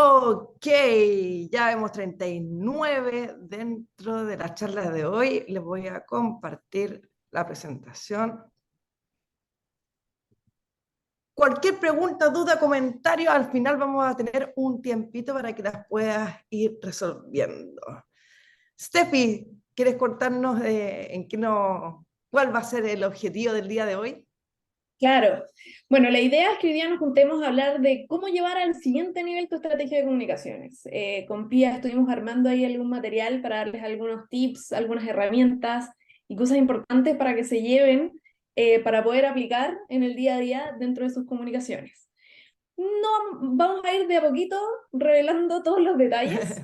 Ok, ya vemos 39 dentro de la charla de hoy. Les voy a compartir la presentación. Cualquier pregunta, duda, comentario, al final vamos a tener un tiempito para que las puedas ir resolviendo. Steffi, ¿quieres contarnos cuál va a ser el objetivo del día de hoy? Claro. Bueno, la idea es que hoy día nos juntemos a hablar de cómo llevar al siguiente nivel tu estrategia de comunicaciones. Con Pía estuvimos armando ahí algún material para darles algunos tips, algunas herramientas y cosas importantes para que se lleven para poder aplicar en el día a día dentro de sus comunicaciones. No vamos a ir de a poquito revelando todos los detalles,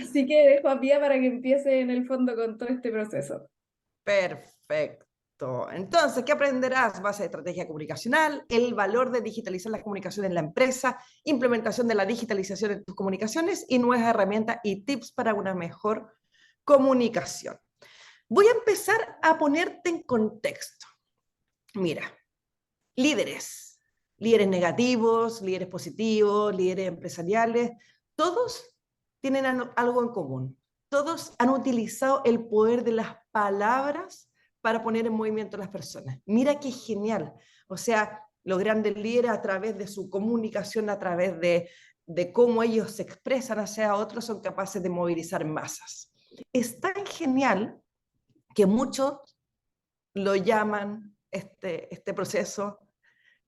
así que dejo a Pía para que empiece en el fondo con todo este proceso. Perfecto. Entonces, ¿qué aprenderás? Base de estrategia comunicacional, el valor de digitalizar las comunicaciones en la empresa, implementación de la digitalización en tus comunicaciones y nuevas herramientas y tips para una mejor comunicación. Voy a empezar a ponerte en contexto. Mira, líderes, líderes negativos, líderes positivos, líderes empresariales, todos tienen algo en común. Todos han utilizado el poder de las palabras para poner en movimiento a las personas. Mira qué genial. O sea, los grandes líderes a través de su comunicación, a través de cómo ellos se expresan hacia otros, son capaces de movilizar masas. Es tan genial que muchos lo llaman este proceso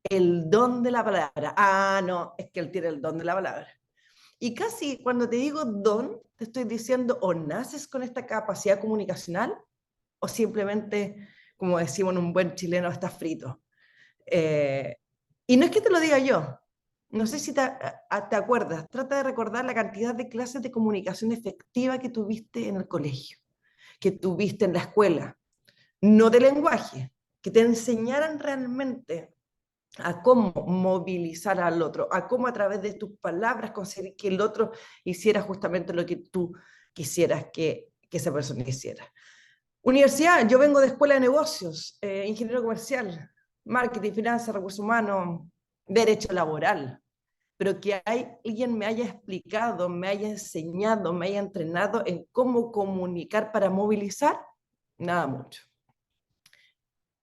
el don de la palabra. Ah, no, es que él tiene el don de la palabra. Y casi cuando te digo don, te estoy diciendo o naces con esta capacidad comunicacional o simplemente, como decimos en un buen chileno, estás frito. Eh, y no es que te lo diga yo, no sé si te acuerdas, trata de recordar la cantidad de clases de comunicación efectiva que tuviste en el colegio, que tuviste en la escuela, no de lenguaje, que te enseñaran realmente a cómo movilizar al otro, a cómo a través de tus palabras conseguir que el otro hiciera justamente lo que tú quisieras que esa persona hiciera. Universidad, yo vengo de escuela de negocios, ingeniero comercial, marketing, finanzas, recursos humanos, derecho laboral, pero que alguien me haya explicado, me haya enseñado, me haya entrenado en cómo comunicar para movilizar, nada mucho.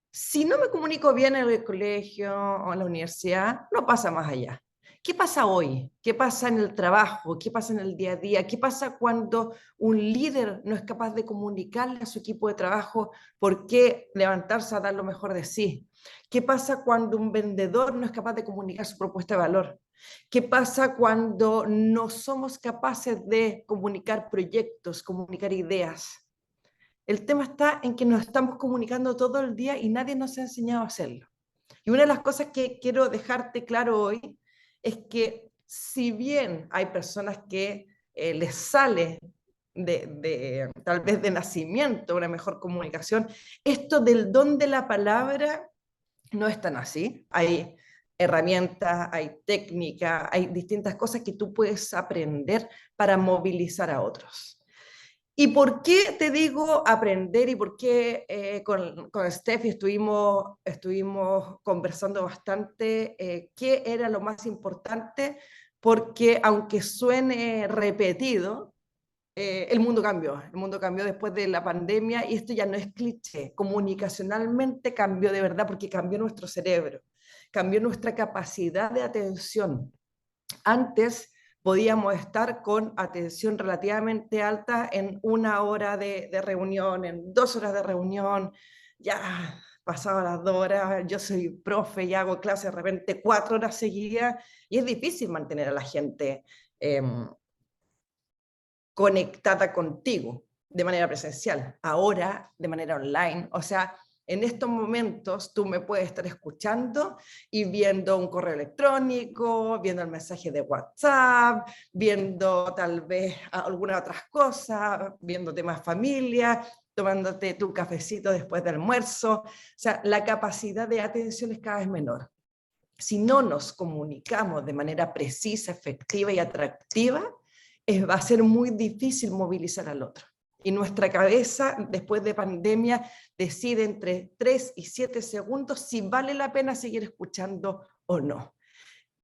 Si no me comunico bien en el colegio o en la universidad, no pasa más allá. ¿Qué pasa hoy? ¿Qué pasa en el trabajo? ¿Qué pasa en el día a día? ¿Qué pasa cuando un líder no es capaz de comunicarle a su equipo de trabajo por qué levantarse a dar lo mejor de sí? ¿Qué pasa cuando un vendedor no es capaz de comunicar su propuesta de valor? ¿Qué pasa cuando no somos capaces de comunicar proyectos, comunicar ideas? El tema está en que nos estamos comunicando todo el día y nadie nos ha enseñado a hacerlo. Y una de las cosas que quiero dejarte claro hoy es que si bien hay personas que les sale tal vez de nacimiento una mejor comunicación, esto del don de la palabra no es tan así. Hay herramientas, hay técnicas, hay distintas cosas que tú puedes aprender para movilizar a otros. ¿Y por qué te digo aprender y por qué con Steffi estuvimos conversando bastante qué era lo más importante? Porque aunque suene repetido, el mundo cambió después de la pandemia y esto ya no es cliché, comunicacionalmente cambió de verdad porque cambió nuestro cerebro, cambió nuestra capacidad de atención. Antes podíamos estar con atención relativamente alta en una hora de reunión, en 2 horas de reunión, ya pasaba las 2 horas, yo soy profe y hago clases de repente 4 horas seguidas y es difícil mantener a la gente eh, conectada contigo de manera presencial, ahora de manera online. O sea, en estos momentos tú me puedes estar escuchando y viendo un correo electrónico, viendo el mensaje de WhatsApp, viendo tal vez algunas otras cosas, viendo temas familia, tomándote tu cafecito después del almuerzo. O sea, la capacidad de atención es cada vez menor. Si no nos comunicamos de manera precisa, efectiva y atractiva, va a ser muy difícil movilizar al otro. Y nuestra cabeza, después de pandemia, decide entre 3 y 7 segundos si vale la pena seguir escuchando o no.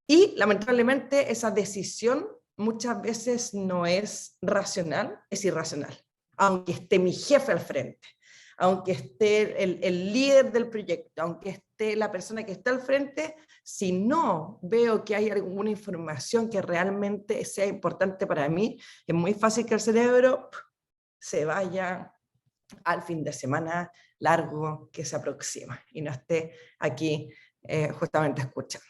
Y lamentablemente esa decisión muchas veces no es racional, es irracional. Aunque esté mi jefe al frente, aunque esté el líder del proyecto, aunque esté la persona que está al frente, si no veo que hay alguna información que realmente sea importante para mí, es muy fácil que el cerebro se vaya al fin de semana largo que se aproxima y no esté aquí justamente escuchando.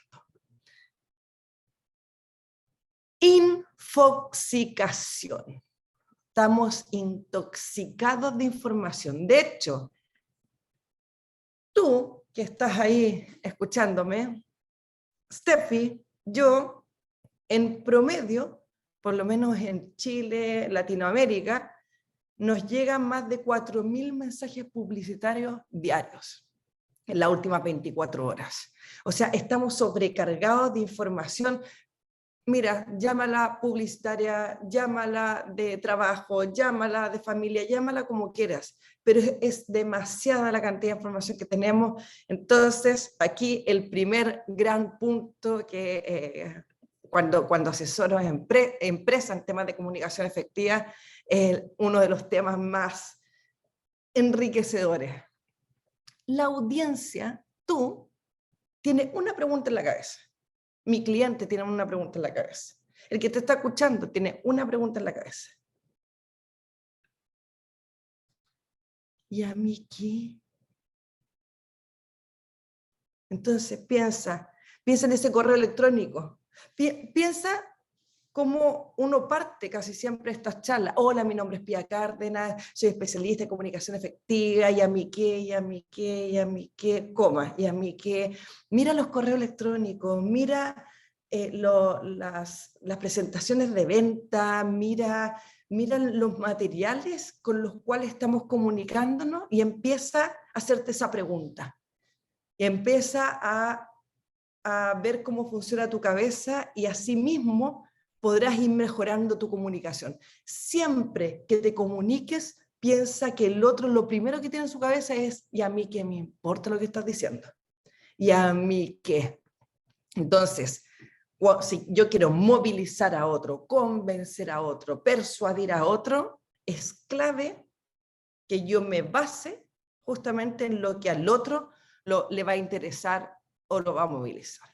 Infoxicación. Estamos intoxicados de información. De hecho, tú que estás ahí escuchándome, Steffi, yo, en promedio, por lo menos en Chile, Latinoamérica, nos llegan más de 4.000 mensajes publicitarios diarios en las últimas 24 horas. O sea, estamos sobrecargados de información. Mira, llámala publicitaria, llámala de trabajo, llámala de familia, llámala como quieras, pero es demasiada la cantidad de información que tenemos. Entonces, aquí el primer gran punto que cuando asesoro a empresas en temas de comunicación efectiva, es uno de los temas más enriquecedores. La audiencia, tú, tienes una pregunta en la cabeza. Mi cliente tiene una pregunta en la cabeza. El que te está escuchando tiene una pregunta en la cabeza. ¿Y a mí qué? Entonces piensa en ese correo electrónico. Piensa cómo uno parte casi siempre estas charlas. Hola, mi nombre es Pía Cárdenas, soy especialista en comunicación efectiva, y a mí qué, y a mí qué, y a mí qué, coma, y a mí qué. Mira los correos electrónicos, mira las presentaciones de venta, mira los materiales con los cuales estamos comunicándonos y empieza a hacerte esa pregunta. Y empieza a ver cómo funciona tu cabeza y así mismo podrás ir mejorando tu comunicación. Siempre que te comuniques, piensa que el otro lo primero que tiene en su cabeza es ¿y a mí qué me importa lo que estás diciendo? ¿Y a mí qué? Entonces, si yo quiero movilizar a otro, convencer a otro, persuadir a otro, es clave que yo me base justamente en lo que al otro le va a interesar o lo va a movilizar.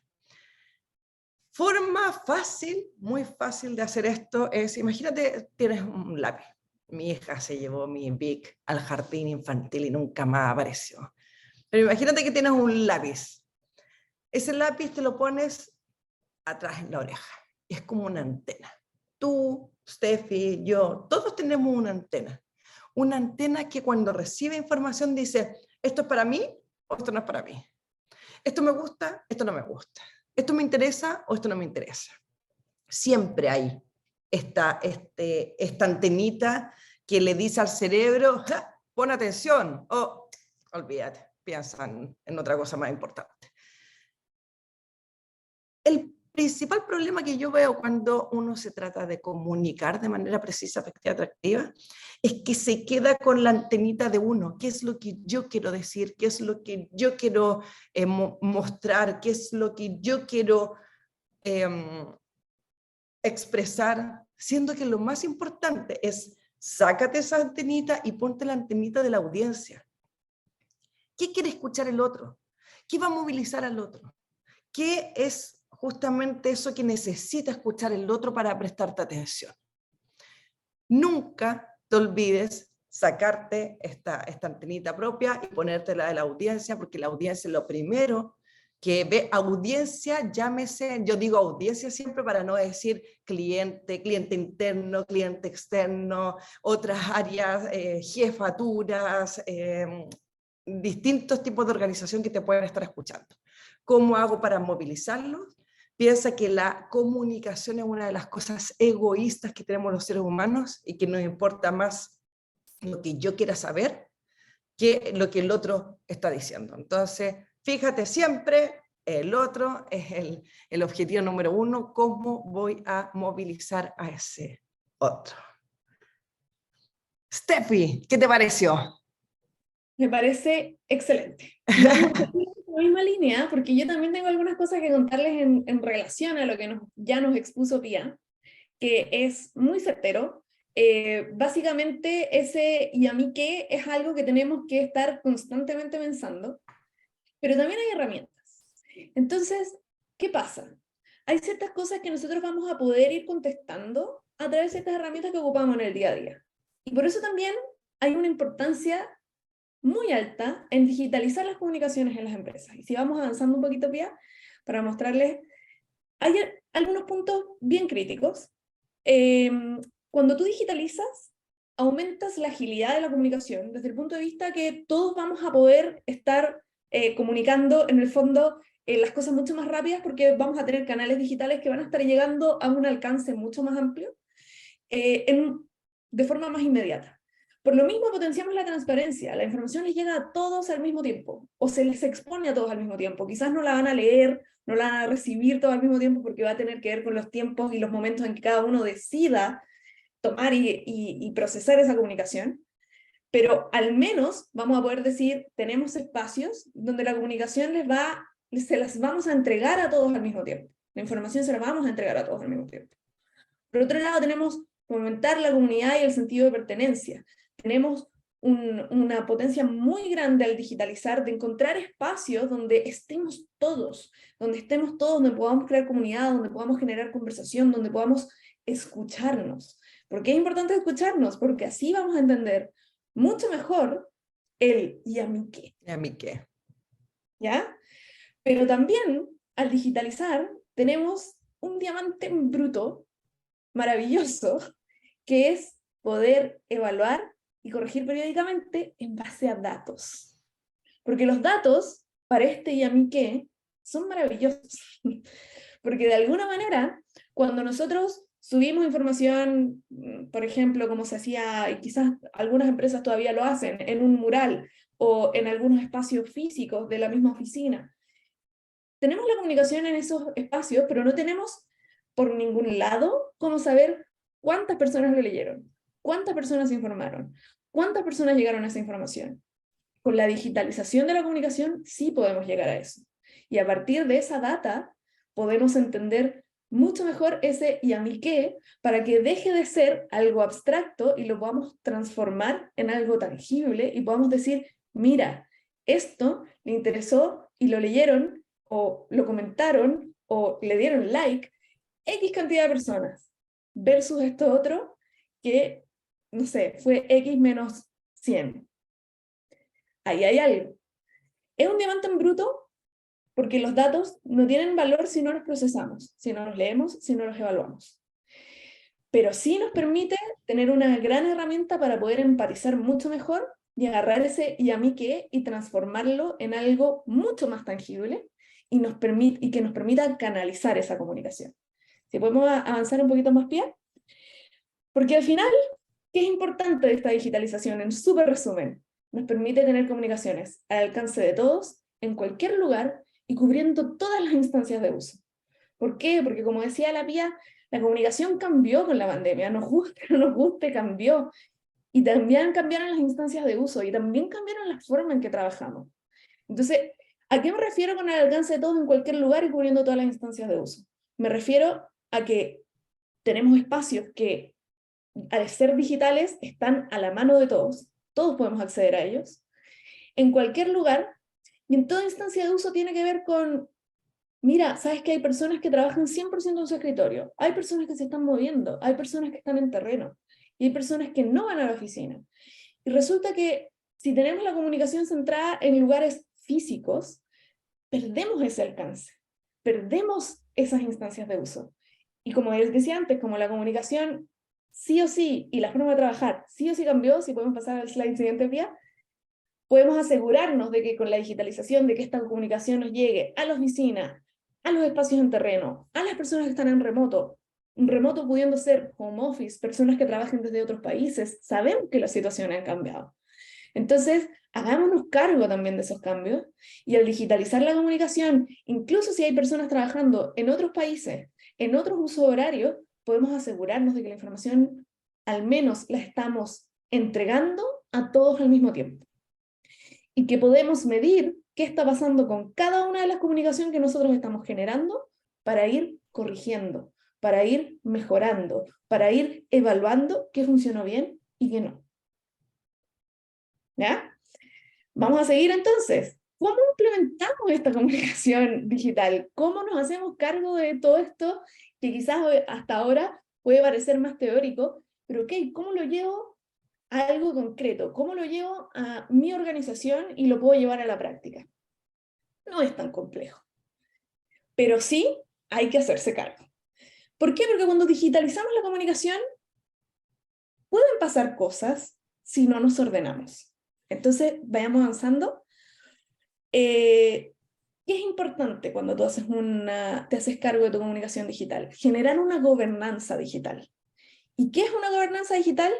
Forma fácil, muy fácil de hacer esto es, imagínate, tienes un lápiz. Mi hija se llevó mi Bic al jardín infantil y nunca más apareció. Pero imagínate que tienes un lápiz. Ese lápiz te lo pones atrás en la oreja. Es como una antena. Tú, Steffi, yo, todos tenemos una antena. Una antena que cuando recibe información dice, ¿esto es para mí o esto no es para mí? ¿Esto me gusta? ¿Esto no me gusta? ¿Esto me interesa o esto no me interesa? Siempre hay esta antenita que le dice al cerebro, ¡ja! Pon atención, o olvídate, piensa en otra cosa más importante. El principal problema que yo veo cuando uno se trata de comunicar de manera precisa, efectiva, atractiva, es que se queda con la antenita de uno. ¿Qué es lo que yo quiero decir? ¿Qué es lo que yo quiero mostrar? ¿Qué es lo que yo quiero expresar? Siendo que lo más importante es sácate esa antenita y ponte la antenita de la audiencia. ¿Qué quiere escuchar el otro? ¿Qué va a movilizar al otro? ¿Qué es justamente eso que necesita escuchar el otro para prestarte atención? Nunca te olvides sacarte esta antenita propia y ponértela de la audiencia, porque la audiencia es lo primero que ve. Audiencia, llámese, yo digo audiencia siempre para no decir cliente, cliente interno, cliente externo, otras áreas, jefaturas, distintos tipos de organización que te pueden estar escuchando. ¿Cómo hago para movilizarlos? Piensa que la comunicación es una de las cosas egoístas que tenemos los seres humanos y que nos importa más lo que yo quiera saber que lo que el otro está diciendo. Entonces, fíjate siempre, el otro es el objetivo número uno, ¿cómo voy a movilizar a ese otro? Steffi, ¿qué te pareció? Me parece excelente. Vamos a seguir en la misma línea, porque yo también tengo algunas cosas que contarles en relación a lo que ya nos expuso Pía, que es muy certero. Básicamente ese ¿y a mí qué? Es algo que tenemos que estar constantemente pensando, pero también hay herramientas. Entonces, ¿qué pasa? Hay ciertas cosas que nosotros vamos a poder ir contestando a través de estas herramientas que ocupamos en el día a día. Y por eso también hay una importancia muy alta en digitalizar las comunicaciones en las empresas. Y si vamos avanzando un poquito ya, para mostrarles, hay algunos puntos bien críticos. Cuando tú digitalizas, aumentas la agilidad de la comunicación desde el punto de vista que todos vamos a poder estar comunicando en el fondo las cosas mucho más rápidas porque vamos a tener canales digitales que van a estar llegando a un alcance mucho más amplio de forma más inmediata. Por lo mismo potenciamos la transparencia, la información les llega a todos al mismo tiempo, o se les expone a todos al mismo tiempo, quizás no la van a leer, no la van a recibir todo al mismo tiempo porque va a tener que ver con los tiempos y los momentos en que cada uno decida tomar y procesar esa comunicación, pero al menos vamos a poder decir, tenemos espacios donde la comunicación se las vamos a entregar a todos al mismo tiempo, la información se la vamos a entregar a todos al mismo tiempo. Por otro lado, tenemos fomentar la comunidad y el sentido de pertenencia. Tenemos una potencia muy grande al digitalizar, de encontrar espacios donde estemos todos, donde podamos crear comunidad, donde podamos generar conversación, donde podamos escucharnos. ¿Por qué es importante escucharnos? Porque así vamos a entender mucho mejor el ¿y a mí qué? ¿Y a mí qué? ¿Ya? Pero también, al digitalizar, tenemos un diamante bruto maravilloso, que es poder evaluar y corregir periódicamente en base a datos. Porque los datos, para este y a mí qué, son maravillosos. Porque de alguna manera, cuando nosotros subimos información, por ejemplo, como se hacía, y quizás algunas empresas todavía lo hacen, en un mural o en algunos espacios físicos de la misma oficina, tenemos la comunicación en esos espacios, pero no tenemos por ningún lado cómo saber cuántas personas lo leyeron, cuántas personas se informaron, cuántas personas llegaron a esa información. Con la digitalización de la comunicación sí podemos llegar a eso. Y a partir de esa data podemos entender mucho mejor ese ¿y a mí qué? Para que deje de ser algo abstracto y lo podamos transformar en algo tangible y podamos decir, mira, esto le interesó y lo leyeron o lo comentaron o le dieron like X cantidad de personas versus esto otro que, no sé, fue X menos 100. Ahí hay algo. Es un diamante en bruto porque los datos no tienen valor si no los procesamos, si no los leemos, si no los evaluamos. Pero sí nos permite tener una gran herramienta para poder empatizar mucho mejor y agarrar ese ¿y a mí qué? Y transformarlo en algo mucho más tangible y que nos permita canalizar esa comunicación. Si podemos avanzar un poquito más, Pia. Porque al final, ¿qué es importante de esta digitalización? En súper resumen, nos permite tener comunicaciones al alcance de todos, en cualquier lugar y cubriendo todas las instancias de uso. ¿Por qué? Porque como decía la Pía, la comunicación cambió con la pandemia, nos guste o no nos guste, cambió. Y también cambiaron las instancias de uso y también cambiaron la forma en que trabajamos. Entonces, ¿a qué me refiero con el alcance de todos en cualquier lugar y cubriendo todas las instancias de uso? Me refiero a que tenemos espacios que, al ser digitales, están a la mano de todos, todos podemos acceder a ellos, en cualquier lugar, y en toda instancia de uso tiene que ver con, mira, sabes que hay personas que trabajan 100% en su escritorio, hay personas que se están moviendo, hay personas que están en terreno, y hay personas que no van a la oficina. Y resulta que si tenemos la comunicación centrada en lugares físicos, perdemos ese alcance, perdemos esas instancias de uso. Y como les decía antes, como la comunicación sí o sí, y la forma de trabajar sí o sí cambió, si podemos pasar al slide siguiente, Pia, podemos asegurarnos de que con la digitalización, de que esta comunicación nos llegue a la oficina, a los espacios en terreno, a las personas que están en remoto, un remoto pudiendo ser home office, personas que trabajen desde otros países, sabemos que la situación ha cambiado. Entonces, hagámonos cargo también de esos cambios y al digitalizar la comunicación, incluso si hay personas trabajando en otros países, en otros usos horarios, podemos asegurarnos de que la información al menos la estamos entregando a todos al mismo tiempo. Y que podemos medir qué está pasando con cada una de las comunicaciones que nosotros estamos generando para ir corrigiendo, para ir mejorando, para ir evaluando qué funcionó bien y qué no. ¿Ya? Vamos a seguir entonces. ¿Cómo implementamos esta comunicación digital? ¿Cómo nos hacemos cargo de todo esto que quizás hasta ahora puede parecer más teórico, pero ok, ¿cómo lo llevo a algo concreto? ¿Cómo lo llevo a mi organización y lo puedo llevar a la práctica? No es tan complejo, pero sí hay que hacerse cargo. ¿Por qué? Porque cuando digitalizamos la comunicación, pueden pasar cosas si no nos ordenamos. Entonces, vayamos avanzando. ¿Qué es importante cuando tú te haces cargo de tu comunicación digital? Generar una gobernanza digital. ¿Y qué es una gobernanza digital?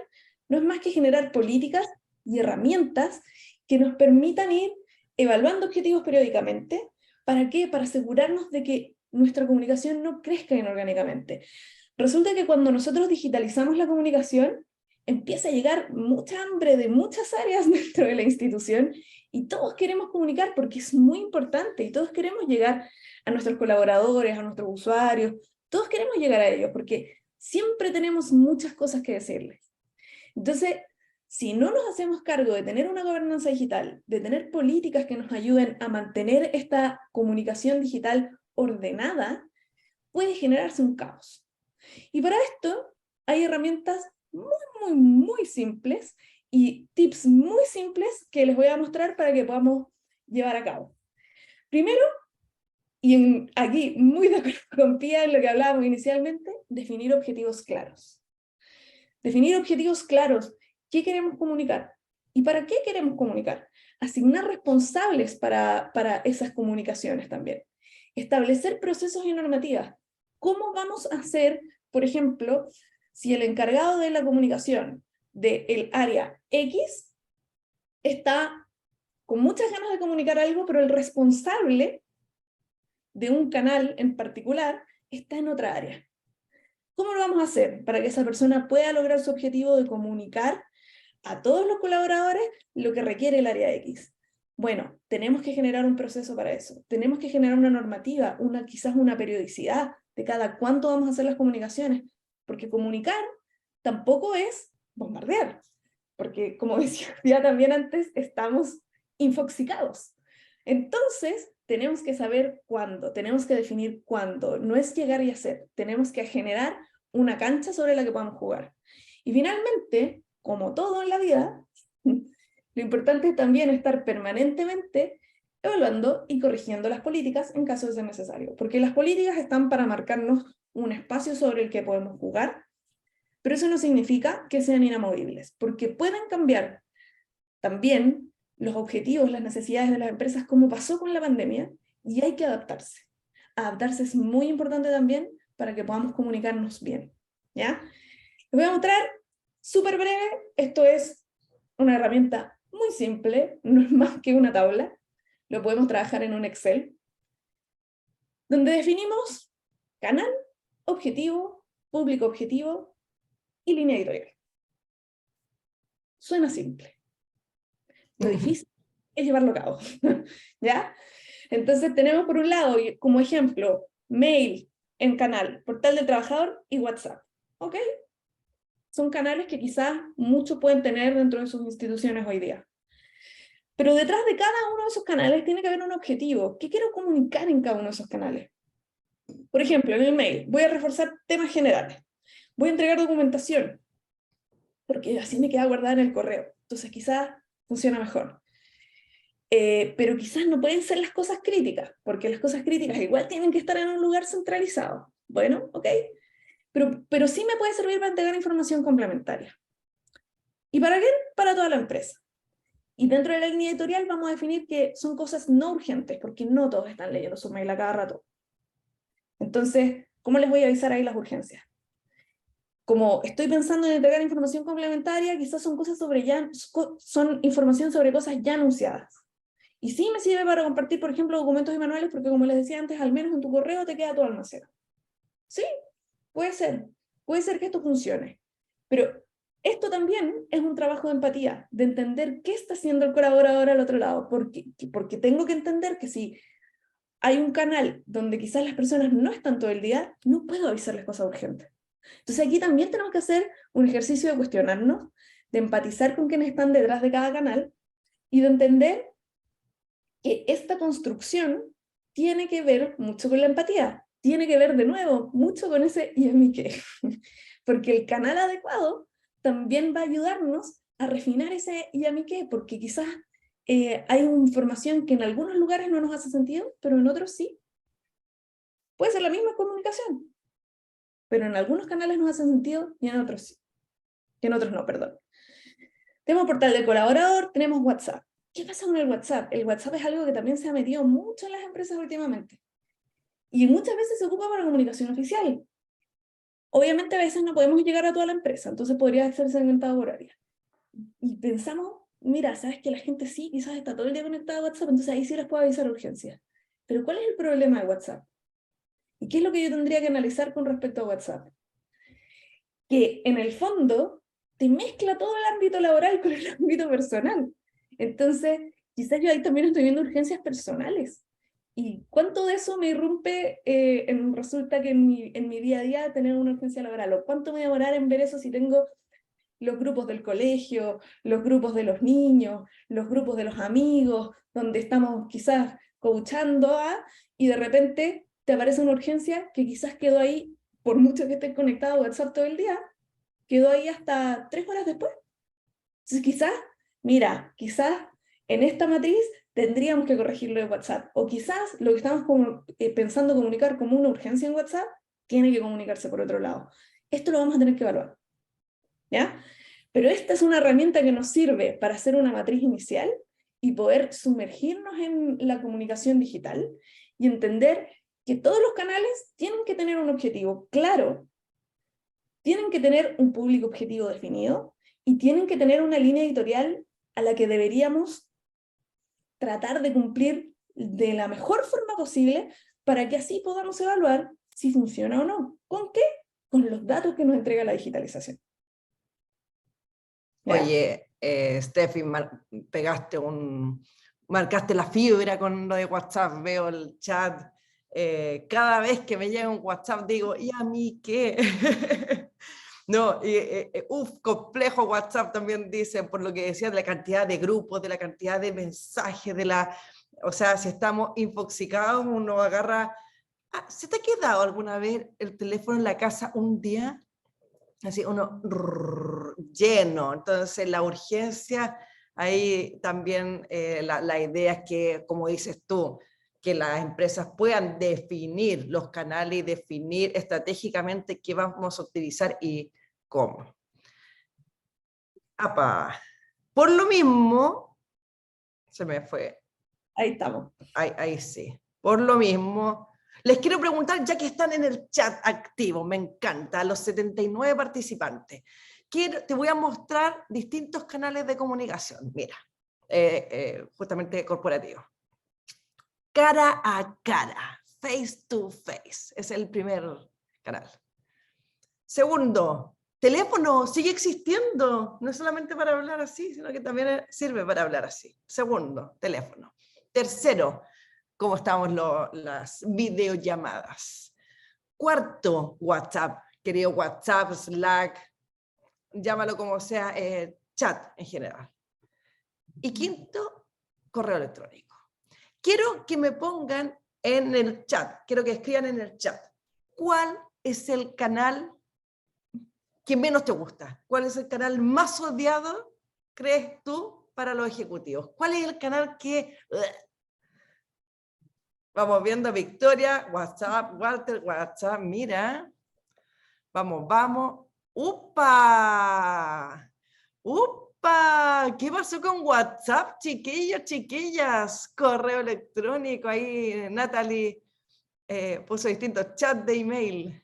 No es más que generar políticas y herramientas que nos permitan ir evaluando objetivos periódicamente. ¿Para qué? Para asegurarnos de que nuestra comunicación no crezca inorgánicamente. Resulta que cuando nosotros digitalizamos la comunicación, empieza a llegar mucha hambre de muchas áreas dentro de la institución y todos queremos comunicar porque es muy importante y todos queremos llegar a nuestros colaboradores, a nuestros usuarios, todos queremos llegar a ellos porque siempre tenemos muchas cosas que decirles. Entonces, si no nos hacemos cargo de tener una gobernanza digital, de tener políticas que nos ayuden a mantener esta comunicación digital ordenada, puede generarse un caos. Y para esto hay herramientas muy simples y tips muy simples que les voy a mostrar para que podamos llevar a cabo. Primero, y aquí muy de acuerdo con Pía en lo que hablábamos inicialmente, definir objetivos claros. Definir objetivos claros. ¿Qué queremos comunicar? ¿Y para qué queremos comunicar? Asignar responsables para esas comunicaciones también. Establecer procesos y normativas. ¿Cómo vamos a hacer, por ejemplo, si el encargado de la comunicación del área X está con muchas ganas de comunicar algo, pero el responsable de un canal en particular está en otra área? ¿Cómo lo vamos a hacer para que esa persona pueda lograr su objetivo de comunicar a todos los colaboradores lo que requiere el área X? Bueno, tenemos que generar un proceso para eso. Tenemos que generar una normativa, quizás una periodicidad de cada cuánto vamos a hacer las comunicaciones. Porque comunicar tampoco es bombardear. Porque, como decía ya también antes, estamos infoxicados. Entonces, tenemos que saber cuándo, tenemos que definir cuándo. No es llegar y hacer, tenemos que generar una cancha sobre la que podamos jugar. Y finalmente, como todo en la vida, lo importante es también estar permanentemente evaluando y corrigiendo las políticas en caso de ser necesario. Porque las políticas están para marcarnos un espacio sobre el que podemos jugar, pero eso no significa que sean inamovibles, porque pueden cambiar también los objetivos, las necesidades de las empresas, como pasó con la pandemia, y hay que adaptarse. Adaptarse es muy importante también para que podamos comunicarnos bien, ¿ya? Les voy a mostrar súper breve. Esto es una herramienta muy simple, no es más que una tabla. Lo podemos trabajar en un Excel, donde definimos canal, objetivo, público objetivo y línea editorial. Suena simple. Lo difícil es llevarlo a cabo, ¿ya? Entonces tenemos por un lado, como ejemplo, mail en canal, portal del trabajador y WhatsApp, ¿ok? Son canales que quizás muchos pueden tener dentro de sus instituciones hoy día. Pero detrás de cada uno de esos canales tiene que haber un objetivo. ¿Qué quiero comunicar en cada uno de esos canales? Por ejemplo, en el mail, voy a reforzar temas generales. Voy a entregar documentación, porque así me queda guardada en el correo. Entonces quizás funciona mejor. Pero quizás no pueden ser las cosas críticas, porque las cosas críticas igual tienen que estar en un lugar centralizado. Bueno, ok. Pero sí me puede servir para entregar información complementaria. ¿Y para qué? Para toda la empresa. Y dentro de la línea editorial vamos a definir que son cosas no urgentes, porque no todos están leyendo su mail a cada rato. Entonces, ¿cómo les voy a avisar ahí las urgencias? Como estoy pensando en entregar información complementaria, quizás son cosas son información sobre cosas ya anunciadas. Y sí me sirve para compartir, por ejemplo, documentos y manuales, porque como les decía antes, al menos en tu correo te queda todo almacenado. Sí, puede ser. Puede ser que esto funcione. Pero esto también es un trabajo de empatía, de entender qué está haciendo el colaborador al otro lado, porque tengo que entender que si hay un canal donde quizás las personas no están todo el día, no puedo avisarles cosas urgentes. Entonces aquí también tenemos que hacer un ejercicio de cuestionarnos, de empatizar con quienes están detrás de cada canal y de entender que esta construcción tiene que ver mucho con la empatía, tiene que ver de nuevo mucho con ese ¿y a mí qué? Porque el canal adecuado también va a ayudarnos a refinar ese ¿y a mí qué? Porque quizás hay información que en algunos lugares no nos hace sentido, pero en otros sí. Puede ser la misma comunicación, pero en algunos canales nos hace sentido y en otros sí. Y en otros no, perdón. Tenemos portal de colaborador, tenemos WhatsApp. ¿Qué pasa con el WhatsApp? El WhatsApp es algo que también se ha metido mucho en las empresas últimamente. Y muchas veces se ocupa para comunicación oficial. Obviamente a veces no podemos llegar a toda la empresa, entonces podría ser segmentado por área. Y pensamos, mira, sabes que la gente sí, quizás está todo el día conectada a WhatsApp, entonces ahí sí les puedo avisar urgencias. Pero ¿cuál es el problema de WhatsApp? ¿Y qué es lo que yo tendría que analizar con respecto a WhatsApp? Que en el fondo te mezcla todo el ámbito laboral con el ámbito personal. Entonces, quizás yo ahí también estoy viendo urgencias personales. ¿Y cuánto de eso me irrumpe resulta que en mi día a día tener una urgencia laboral? ¿O cuánto me voy a demorar en ver eso si tengo los grupos del colegio, los grupos de los niños, los grupos de los amigos, donde estamos quizás coachando, y de repente te aparece una urgencia que quizás quedó ahí, por mucho que estés conectado a WhatsApp todo el día, quedó ahí hasta 3 horas después? Entonces quizás, mira, quizás en esta matriz tendríamos que corregirlo de WhatsApp, o quizás lo que estamos pensando comunicar como una urgencia en WhatsApp, tiene que comunicarse por otro lado. Esto lo vamos a tener que evaluar, ¿ya? Pero esta es una herramienta que nos sirve para hacer una matriz inicial y poder sumergirnos en la comunicación digital y entender que todos los canales tienen que tener un objetivo claro, tienen que tener un público objetivo definido y tienen que tener una línea editorial a la que deberíamos tratar de cumplir de la mejor forma posible para que así podamos evaluar si funciona o no. ¿Con qué? Con los datos que nos entrega la digitalización. ¿Ya? Oye, Steffi, marcaste la fibra con lo de WhatsApp, veo el chat. Cada vez que me llega un WhatsApp digo, ¿y a mí qué? No, complejo WhatsApp también dice, por lo que decía, de la cantidad de grupos, de la cantidad de mensajes, o sea, si estamos infoxicados, uno agarra. ¿Se te ha quedado alguna vez el teléfono en la casa un día? Así uno lleno. Entonces la urgencia, ahí también la idea es que, como dices tú, que las empresas puedan definir los canales y definir estratégicamente qué vamos a utilizar y cómo. ¡Apa! Por lo mismo, se me fue. Ahí estamos. Ahí sí. Por lo mismo, les quiero preguntar, ya que están en el chat activo, me encanta, a los 79 participantes, te voy a mostrar distintos canales de comunicación. Mira, justamente corporativo. Cara a cara, face to face, es el primer canal. Segundo, teléfono sigue existiendo, no es solamente para hablar así, sino que también sirve para hablar así. Segundo, teléfono. Tercero, cómo estamos las videollamadas. Cuarto, WhatsApp, querido WhatsApp, Slack, llámalo como sea, chat en general. Y quinto, correo electrónico. Quiero que me pongan en el chat, quiero que escriban en el chat, ¿cuál es el canal que menos te gusta? ¿Cuál es el canal más odiado, crees tú, para los ejecutivos? ¿Cuál es el canal que... Vamos viendo, Victoria, WhatsApp, Walter, WhatsApp, mira. Vamos, vamos. ¡Upa! ¡Upa! ¿Qué pasó con WhatsApp, chiquillos, chiquillas? Correo electrónico, ahí Natalie puso distintos chat de email.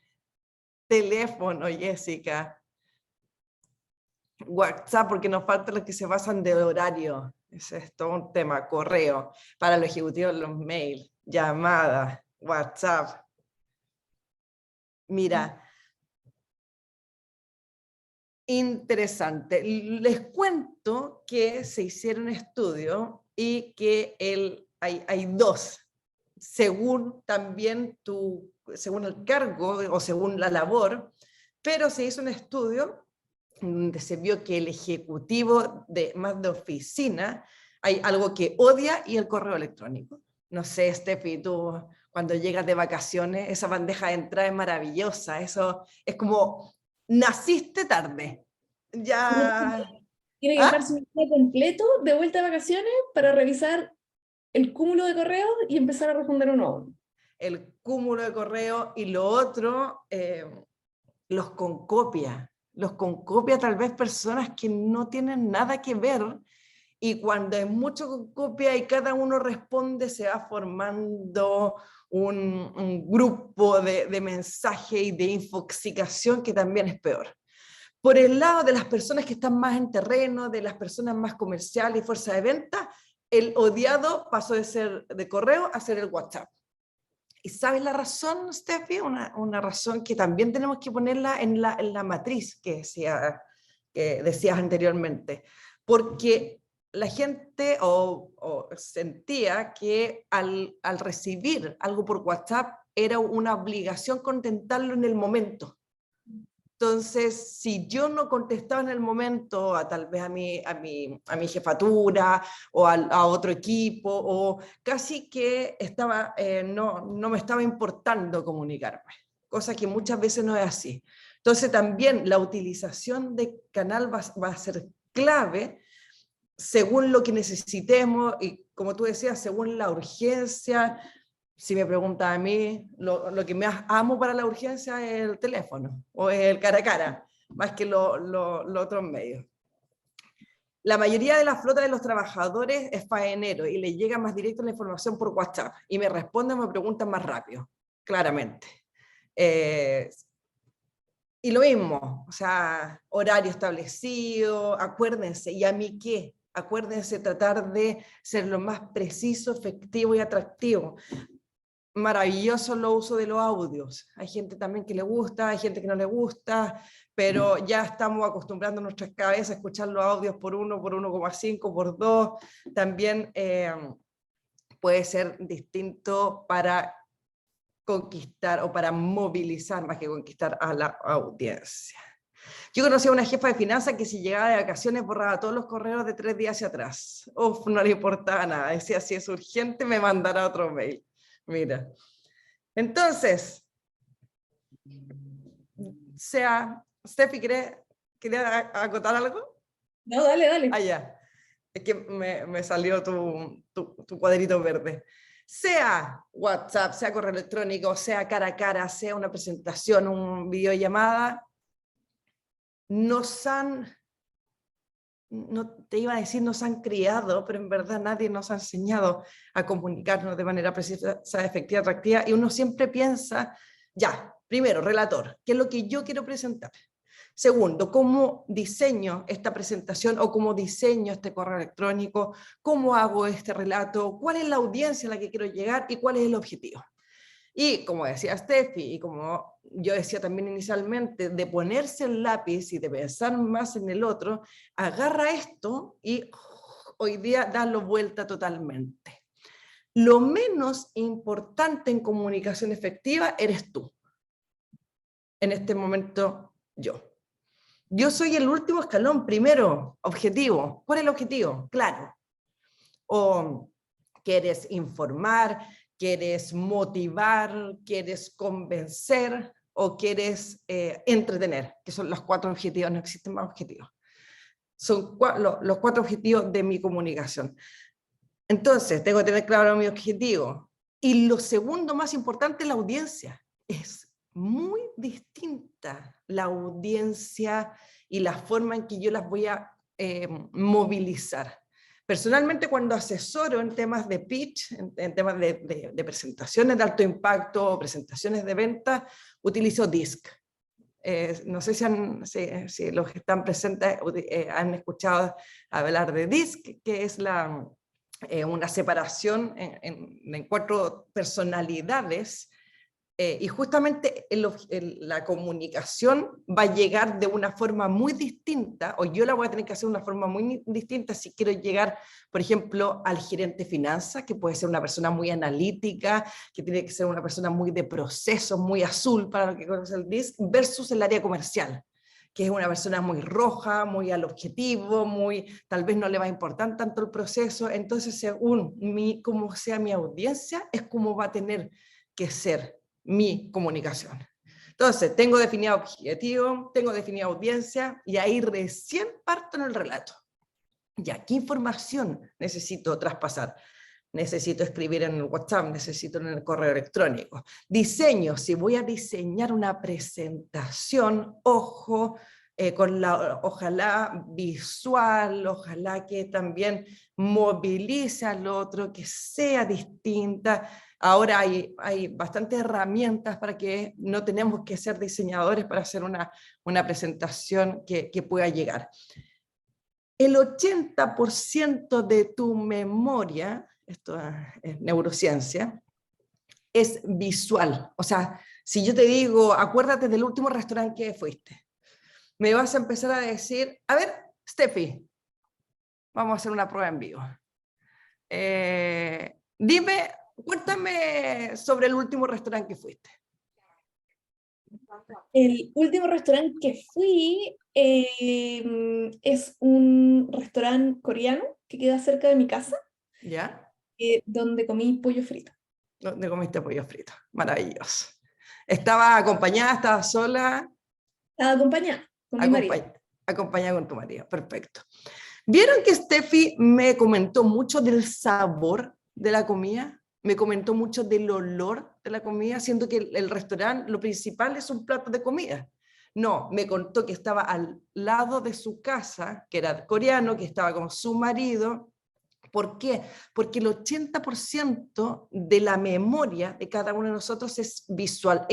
Teléfono, Jessica. WhatsApp, porque nos faltan los que se basan de horario. Ese es todo un tema. Correo, para los ejecutivos los mails, llamadas, WhatsApp. Mira, interesante. Les cuento que se hicieron estudios y que hay dos según también según el cargo o según la labor, pero se hizo un estudio donde se vio que el ejecutivo más de oficina, hay algo que odia y el correo electrónico. No sé, Steffi, tú cuando llegas de vacaciones, esa bandeja de entrada es maravillosa, eso es como, naciste tarde, ya... Tiene que ¿Ah? armarse un día completo de vuelta de vacaciones para revisar el cúmulo de correos y empezar a responder uno a uno. El cúmulo de correo y lo otro, los con copia. Los con copia tal vez personas que no tienen nada que ver y cuando hay mucho con copia y cada uno responde, se va formando un grupo de mensaje y de infoxicación que también es peor. Por el lado de las personas que están más en terreno, de las personas más comerciales y fuerza de venta, el odiado pasó de ser de correo a ser el WhatsApp. ¿Y sabes la razón, Steffi? Una razón que también tenemos que ponerla en la matriz que decías anteriormente. Porque la gente sentía que al recibir algo por WhatsApp era una obligación contentarlo en el momento. Entonces, si yo no contestaba en el momento, tal vez a mi jefatura o a otro equipo, o casi que no me estaba importando comunicarme, cosa que muchas veces no es así. Entonces, también la utilización de canal va a ser clave según lo que necesitemos y, como tú decías, según la urgencia. Si me pregunta a mí, lo que más amo para la urgencia es el teléfono o es el cara a cara, más que los otros medios. La mayoría de la flota de los trabajadores es faenero y les llega más directo la información por WhatsApp y me responden o me preguntan más rápido, claramente. Y lo mismo, o sea, horario establecido, acuérdense, ¿y a mí qué? Acuérdense tratar de ser lo más preciso, efectivo y atractivo. Maravilloso el uso de los audios. Hay gente también que le gusta, hay gente que no le gusta, pero ya estamos acostumbrando nuestras cabezas a escuchar los audios por 1, por 1,5, por 2. También puede ser distinto para conquistar o para movilizar más que conquistar a la audiencia. Yo conocí a una jefa de finanzas que si llegaba de vacaciones borraba todos los correos de 3 días hacia atrás. Uf, no le importaba nada. Decía, si es urgente, me mandará otro mail. Mira. Entonces, Steffi, ¿quería acotar algo? No, dale, dale. Ah, ya. Es que me salió tu cuadrito verde. Sea WhatsApp, sea correo electrónico, sea cara a cara, sea una presentación, una videollamada, no te iba a decir nos han criado, pero en verdad nadie nos ha enseñado a comunicarnos de manera precisa, efectiva, atractiva, y uno siempre piensa, ya, primero, relator, ¿qué es lo que yo quiero presentar? Segundo, ¿cómo diseño esta presentación o cómo diseño este correo electrónico? ¿Cómo hago este relato? ¿Cuál es la audiencia a la que quiero llegar y cuál es el objetivo? Y como decía Steffi, y como yo decía también inicialmente, de ponerse el lápiz y de pensar más en el otro, agarra esto y hoy día dalo vuelta totalmente. Lo menos importante en comunicación efectiva eres tú. En este momento, yo. Yo soy el último escalón, primero, objetivo. ¿Cuál es el objetivo? Claro. O quieres informar, quieres motivar, quieres convencer o quieres entretener, que son los 4 objetivos, no existen más objetivos. Son los 4 objetivos de mi comunicación. Entonces, tengo que tener claro mi objetivo. Y lo segundo más importante, la audiencia. Es muy distinta la audiencia y la forma en que yo las voy a movilizar. Personalmente, cuando asesoro en temas de pitch, en temas de presentaciones de alto impacto, presentaciones de venta, utilizo DISC. No sé si los que están presentes han escuchado hablar de DISC, que es una separación en 4 personalidades Y justamente la comunicación va a llegar de una forma muy distinta, o yo la voy a tener que hacer de una forma muy distinta si quiero llegar, por ejemplo, al gerente de finanzas, que puede ser una persona muy analítica, que tiene que ser una persona muy de procesos, muy azul para lo que conoce el DISC, versus el área comercial, que es una persona muy roja, muy al objetivo, tal vez no le va a importar tanto el proceso. Entonces, según cómo sea mi audiencia, es como va a tener que ser mi comunicación. Entonces, tengo definido objetivo, tengo definida audiencia, y ahí recién parto en el relato. Ya, ¿qué información necesito traspasar? Necesito escribir en el WhatsApp, necesito en el correo electrónico. Diseño, si voy a diseñar una presentación, ojo, ojalá visual, ojalá que también movilice al otro, que sea distinta. Ahora hay bastantes herramientas para que no tenemos que ser diseñadores para hacer una presentación que pueda llegar. El 80% de tu memoria, esto es neurociencia, es visual. O sea, si yo te digo, acuérdate del último restaurante que fuiste, me vas a empezar a decir, a ver, Steffi, vamos a hacer una prueba en vivo. Dime, cuéntame sobre el último restaurante que fuiste. El último restaurante que fui es un restaurante coreano que queda cerca de mi casa, ¿Ya? donde comí pollo frito. ¿Dónde comiste pollo frito? Maravilloso. ¿Estaba acompañada, estaba sola? Estaba acompañada con mi marido. Acompañada con tu marido, perfecto. ¿Vieron que Steffi me comentó mucho del sabor de la comida? Me comentó mucho del olor de la comida, siendo que el restaurante, lo principal es un plato de comida. No, me contó que estaba al lado de su casa, que era coreano, que estaba con su marido. ¿Por qué? Porque el 80% de la memoria de cada uno de nosotros es visual,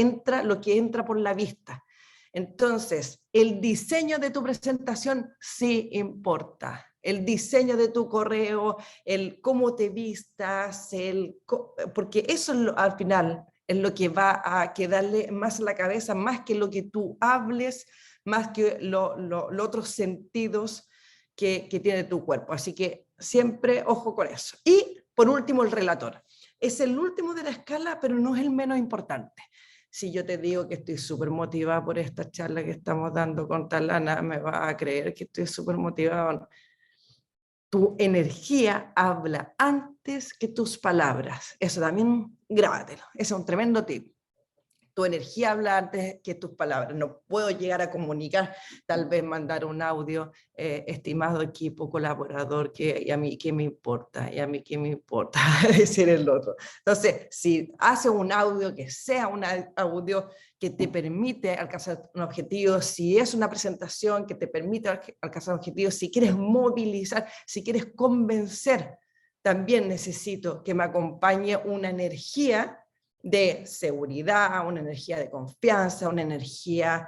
lo que entra por la vista. Entonces, el diseño de tu presentación sí importa. El diseño de tu correo, el cómo te vistas, porque eso al final es lo que va a quedarle más a la cabeza, más que lo que tú hables, más que los otros sentidos que tiene tu cuerpo. Así que siempre ojo con eso. Y por último, el relator. Es el último de la escala, pero no es el menos importante. Si yo te digo que estoy súper motivada por esta charla que estamos dando con Talana, me vas a creer que estoy súper motivada. Tu energía habla antes que tus palabras. Eso también grábatelo. Ese es un tremendo tip. Tu energía habla antes que tus palabras. No puedo llegar a comunicar, tal vez mandar un audio, estimado equipo colaborador, y a mí qué me importa, y a mí qué me importa, decir el otro. Entonces, si haces un audio que sea un audio que te permite alcanzar un objetivo, si es una presentación que te permite alcanzar un objetivo, si quieres movilizar, si quieres convencer, también necesito que me acompañe una energía de seguridad, una energía de confianza, una energía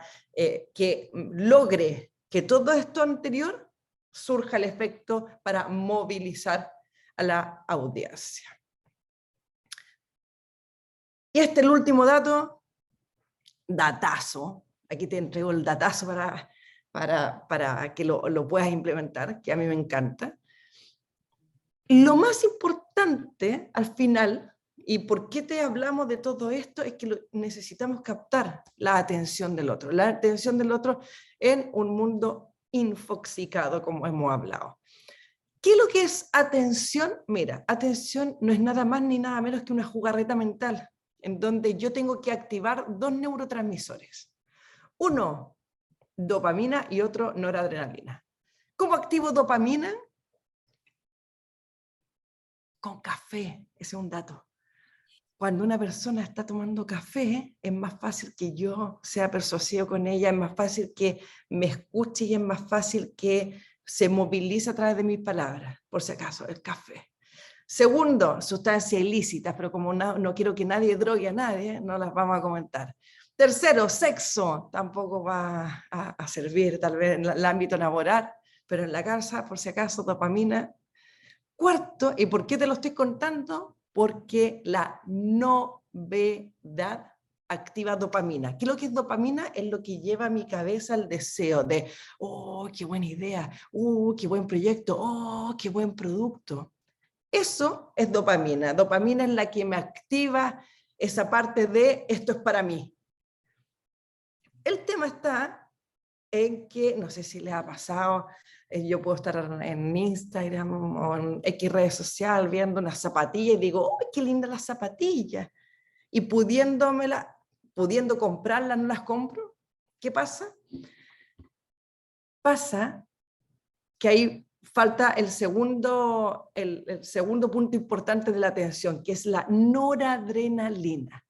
que logre que todo esto anterior surja el efecto para movilizar a la audiencia. Y el último dato, datazo. Aquí te entrego el datazo para que lo puedas implementar, que a mí me encanta. Lo más importante al final, ¿y por qué te hablamos de todo esto? Es que necesitamos captar la atención del otro en un mundo infoxicado, como hemos hablado. ¿Qué es lo que es atención? Mira, atención no es nada más ni nada menos que una jugarreta mental, en donde yo tengo que activar dos neurotransmisores. Uno, dopamina, y otro, noradrenalina. ¿Cómo activo dopamina? Con café, ese es un dato. Cuando una persona está tomando café, es más fácil que yo sea persuasivo con ella, es más fácil que me escuche y es más fácil que se movilice a través de mis palabras, por si acaso, el café. Segundo, sustancias ilícitas, pero como no quiero que nadie drogue a nadie, no las vamos a comentar. Tercero, sexo, tampoco va a servir tal vez en el ámbito laboral, pero en la casa, por si acaso, dopamina. Cuarto, ¿y por qué te lo estoy contando? Porque la novedad activa dopamina. ¿Qué es lo que es dopamina? Es lo que lleva a mi cabeza al deseo de, oh, qué buena idea, qué buen proyecto, oh, qué buen producto. Eso es dopamina. Dopamina es la que me activa esa parte de esto es para mí. El tema está en que, no sé si les ha pasado, yo puedo estar en Instagram o en X redes social viendo una zapatilla y digo, ¡oh, qué linda la zapatilla! Y pudiendo comprarlas, no las compro. ¿Qué pasa? Pasa que ahí falta el segundo punto importante de la atención, que es la noradrenalina.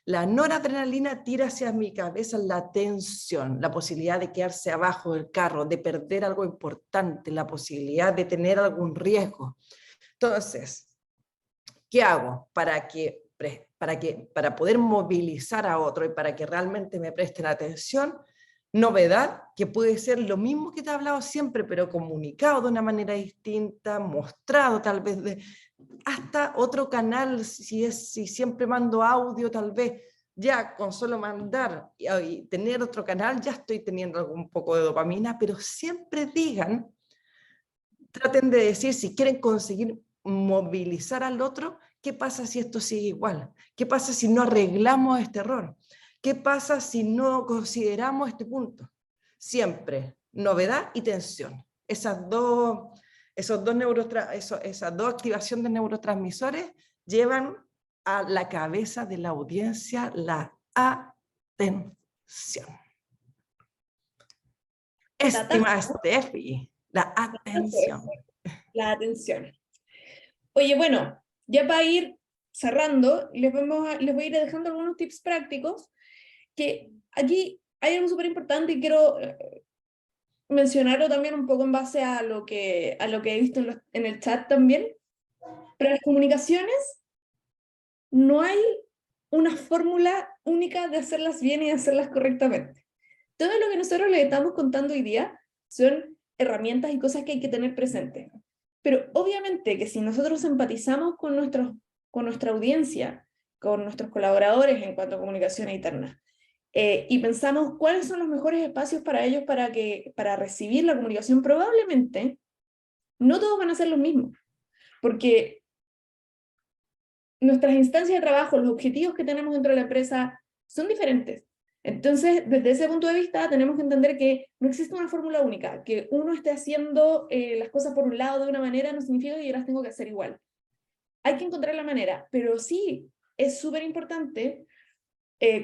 La noradrenalina tira hacia mi cabeza la tensión, la posibilidad de quedarse abajo del carro, de perder algo importante, la posibilidad de tener algún riesgo. Entonces, ¿qué hago para poder movilizar a otro y para que realmente me presten atención? Novedad, que puede ser lo mismo que te he hablado siempre, pero comunicado de una manera distinta, mostrado tal vez hasta otro canal, si siempre mando audio, tal vez ya con solo mandar y tener otro canal, ya estoy teniendo algún poco de dopamina, pero siempre traten de decir si quieren conseguir movilizar al otro, ¿qué pasa si esto sigue igual? ¿Qué pasa si no arreglamos este error? ¿Qué pasa si no consideramos este punto? Siempre novedad y tensión. Esas dos activaciones de neurotransmisores llevan a la cabeza de la audiencia la atención. Estimada Steffi, la atención. La atención. Oye, bueno, ya para ir cerrando, les voy a ir dejando algunos tips prácticos, que aquí hay algo súper importante y quiero mencionarlo también un poco en base a lo que he visto en el chat también. Pero las comunicaciones no hay una fórmula única de hacerlas bien y de hacerlas correctamente. Todo lo que nosotros les estamos contando hoy día son herramientas y cosas que hay que tener presentes. Pero obviamente que si nosotros empatizamos con nuestra audiencia, con nuestros colaboradores en cuanto a comunicación interna, y pensamos cuáles son los mejores espacios para ellos para recibir la comunicación, probablemente no todos van a ser los mismos, porque nuestras instancias de trabajo, los objetivos que tenemos dentro de la empresa son diferentes. Entonces, desde ese punto de vista, tenemos que entender que no existe una fórmula única, que uno esté haciendo las cosas por un lado de una manera no significa que yo las tengo que hacer igual. Hay que encontrar la manera, pero sí es súper importante,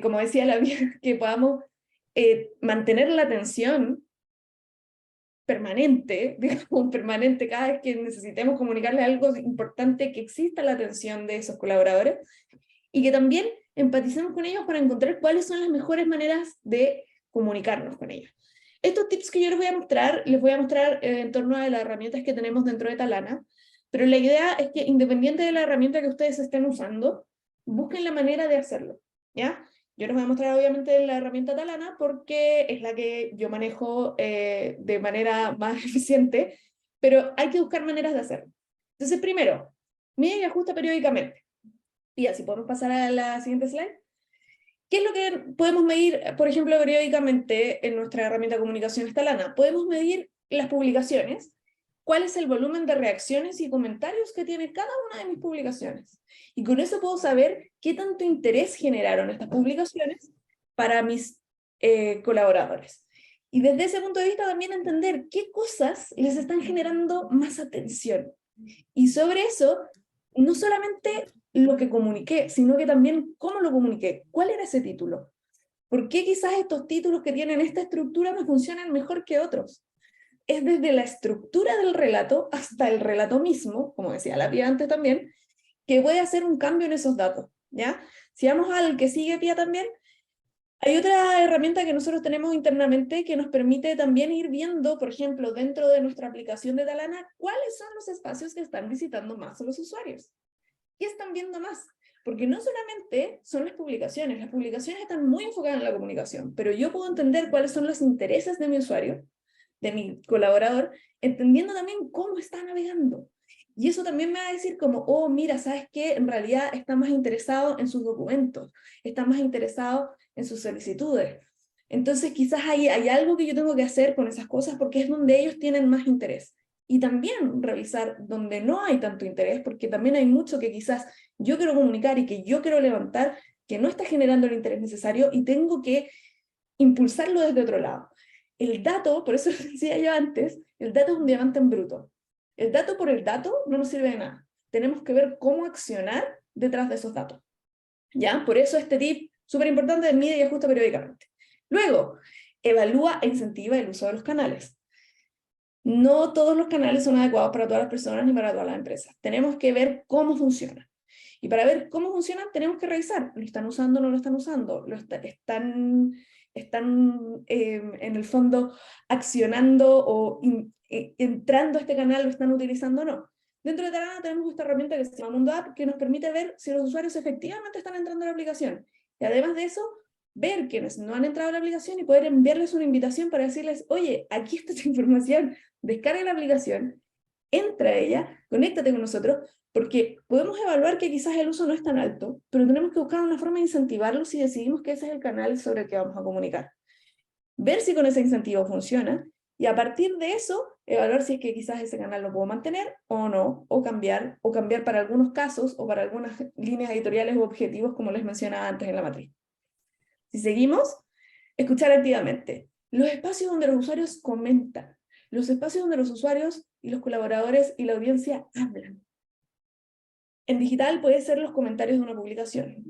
como decía la Bia, que podamos mantener la atención permanente, digamos, permanente, cada vez que necesitemos comunicarles algo importante, que exista la atención de esos colaboradores, y que también empaticemos con ellos para encontrar cuáles son las mejores maneras de comunicarnos con ellos. Estos tips que yo les voy a mostrar en torno a las herramientas que tenemos dentro de Talana, pero la idea es que independiente de la herramienta que ustedes estén usando, busquen la manera de hacerlo, ¿ya? Yo les voy a mostrar obviamente la herramienta Talana porque es la que yo manejo de manera más eficiente, pero hay que buscar maneras de hacerlo. Entonces, primero, mide y ajusta periódicamente. Y así podemos pasar a la siguiente slide. ¿Qué es lo que podemos medir, por ejemplo, periódicamente en nuestra herramienta de comunicación Talana? Podemos medir las publicaciones, cuál es el volumen de reacciones y comentarios que tiene cada una de mis publicaciones. Y con eso puedo saber qué tanto interés generaron estas publicaciones para mis colaboradores. Y desde ese punto de vista también entender qué cosas les están generando más atención. Y sobre eso, no solamente lo que comuniqué, sino que también cómo lo comuniqué. ¿Cuál era ese título? ¿Por qué quizás estos títulos que tienen esta estructura me funcionan mejor que otros? Es desde la estructura del relato hasta el relato mismo, como decía la Pía antes también, que puede hacer un cambio en esos datos, ¿ya? Si vamos al que sigue Pía también, hay otra herramienta que nosotros tenemos internamente que nos permite también ir viendo, por ejemplo, dentro de nuestra aplicación de Talana, cuáles son los espacios que están visitando más a los usuarios. ¿Qué están viendo más? Porque no solamente son las publicaciones están muy enfocadas en la comunicación, pero yo puedo entender cuáles son los intereses de mi usuario, de mi colaborador, entendiendo también cómo está navegando. Y eso también me va a decir como, oh, mira, ¿sabes qué? En realidad está más interesado en sus documentos, está más interesado en sus solicitudes. Entonces quizás hay algo que yo tengo que hacer con esas cosas porque es donde ellos tienen más interés. Y también revisar donde no hay tanto interés, porque también hay mucho que quizás yo quiero comunicar y que yo quiero levantar, que no está generando el interés necesario y tengo que impulsarlo desde otro lado. El dato, por eso lo decía yo antes, el dato es un diamante en bruto. El dato por el dato no nos sirve de nada. Tenemos que ver cómo accionar detrás de esos datos. ¿Ya? Por eso este tip súper importante de mide y ajusta periódicamente. Luego, evalúa e incentiva el uso de los canales. No todos los canales son adecuados para todas las personas ni para todas las empresas. Tenemos que ver cómo funcionan. Y para ver cómo funcionan, tenemos que revisar. ¿Lo están usando o no lo están usando? ¿Están en el fondo accionando o entrando a este canal? ¿Lo están utilizando o no? Dentro de Talana tenemos esta herramienta que se llama Mundo App, que nos permite ver si los usuarios efectivamente están entrando a la aplicación. Y además de eso, ver quienes no han entrado a la aplicación y poder enviarles una invitación para decirles, oye, aquí está tu información, descarga la aplicación, entra a ella, conéctate con nosotros, porque podemos evaluar que quizás el uso no es tan alto, pero tenemos que buscar una forma de incentivarlo si decidimos que ese es el canal sobre el que vamos a comunicar. Ver si con ese incentivo funciona, y a partir de eso, evaluar si es que quizás ese canal lo puedo mantener o no, o cambiar para algunos casos o para algunas líneas editoriales u objetivos, como les mencionaba antes en la matriz. Si seguimos, escuchar activamente. Los espacios donde los usuarios comentan, los espacios donde los usuarios y los colaboradores y la audiencia hablan. En digital puede ser los comentarios de una publicación,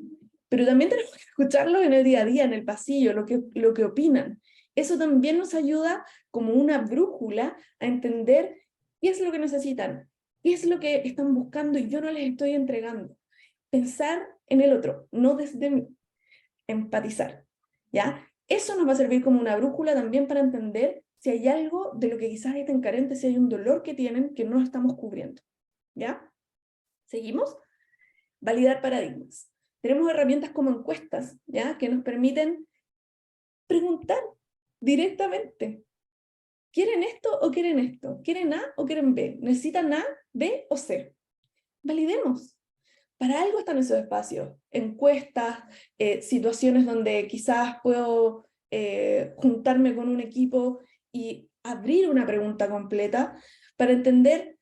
pero también tenemos que escucharlos en el día a día, en el pasillo, lo que opinan. Eso también nos ayuda como una brújula a entender qué es lo que necesitan, qué es lo que están buscando y yo no les estoy entregando. Pensar en el otro, no desde mí. Empatizar, ¿ya? Eso nos va a servir como una brújula también para entender si hay algo de lo que quizás estén carentes, si hay un dolor que tienen que no estamos cubriendo, ¿ya? ¿Seguimos? Validar paradigmas. Tenemos herramientas como encuestas, ¿ya? Que nos permiten preguntar directamente. ¿Quieren esto o quieren esto? ¿Quieren A o quieren B? ¿Necesitan A, B o C? Validemos. Para algo están esos espacios, encuestas, situaciones donde quizás puedo juntarme con un equipo y abrir una pregunta completa para entender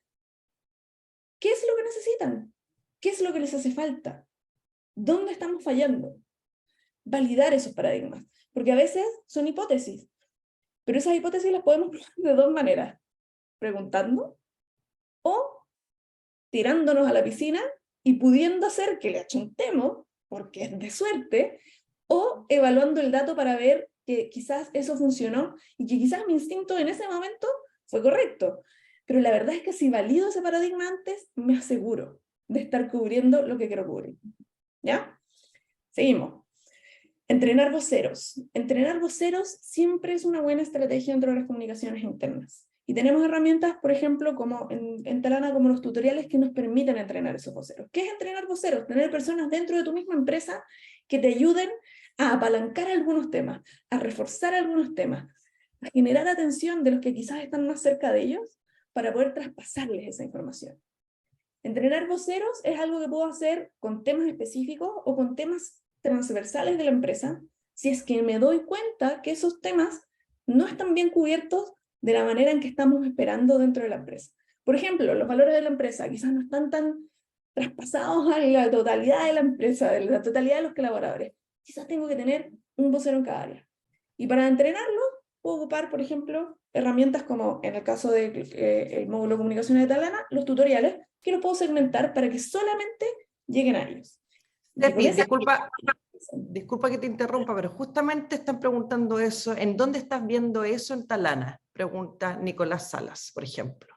qué es lo que necesitan, qué es lo que les hace falta, dónde estamos fallando. Validar esos paradigmas, porque a veces son hipótesis, pero esas hipótesis las podemos probar de dos maneras, preguntando o tirándonos a la piscina y pudiendo hacer que le achuntemos, porque es de suerte, o evaluando el dato para ver que quizás eso funcionó y que quizás mi instinto en ese momento fue correcto. Pero la verdad es que si valido ese paradigma antes, me aseguro de estar cubriendo lo que quiero cubrir. ¿Ya? Seguimos. Entrenar voceros. Entrenar voceros siempre es una buena estrategia dentro de las comunicaciones internas. Y tenemos herramientas, por ejemplo, como en Talana, como los tutoriales que nos permiten entrenar esos voceros. ¿Qué es entrenar voceros? Tener personas dentro de tu misma empresa que te ayuden a apalancar algunos temas, a reforzar algunos temas, a generar atención de los que quizás están más cerca de ellos para poder traspasarles esa información. Entrenar voceros es algo que puedo hacer con temas específicos o con temas transversales de la empresa, si es que me doy cuenta que esos temas no están bien cubiertos de la manera en que estamos esperando dentro de la empresa. Por ejemplo, los valores de la empresa quizás no están tan traspasados a la totalidad de la empresa, de la totalidad de los colaboradores. Quizás tengo que tener un vocero en cada área. Y para entrenarlo, puedo ocupar, por ejemplo, herramientas como, en el caso del módulo de comunicación de Talana, los tutoriales, que los puedo segmentar para que solamente lleguen a ellos. Steffi, disculpa que te interrumpa, pero justamente están preguntando eso. ¿En dónde estás viendo eso en Talana? Pregunta Nicolás Salas, por ejemplo.